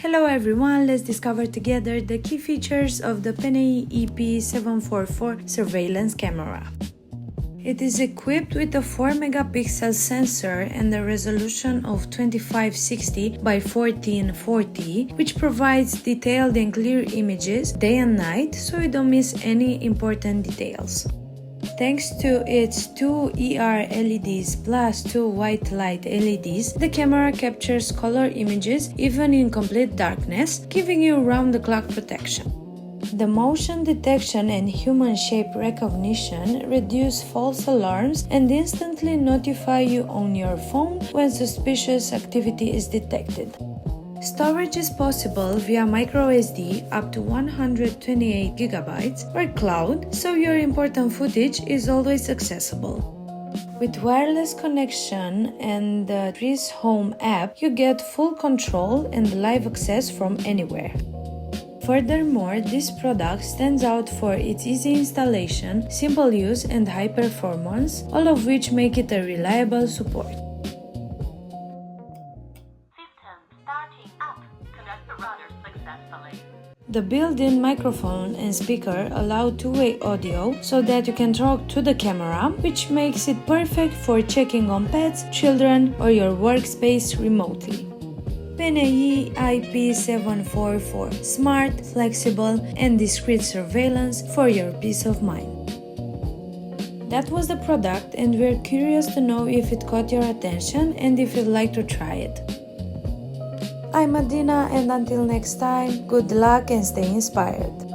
Hello everyone, let's discover together the key features of the PENEI EP744 surveillance camera. It is equipped with a 4-megapixel sensor and a resolution of 2560 by 1440, which provides detailed and clear images day and night, so you don't miss any important details. Thanks to its two ER LEDs plus two white light LEDs, the camera captures color images even in complete darkness, giving you round-the-clock protection. The motion detection and human shape recognition reduce false alarms and instantly notify you on your phone when suspicious activity is detected. Storage is possible via microSD up to 128 GB or cloud, so your important footage is always accessible. With wireless connection and the Trees Home app, you get full control and live access from anywhere. Furthermore, this product stands out for its easy installation, simple use and high performance, all of which make it a reliable support. The built-in microphone and speaker allow two-way audio so that you can talk to the camera, which makes it perfect for checking on pets, children, or your workspace remotely. PENEI EP744 – smart, flexible, and discreet surveillance for your peace of mind. That was the product, and we're curious to know if it caught your attention and if you'd like to try it. I'm Adina, and until next time, good luck and stay inspired.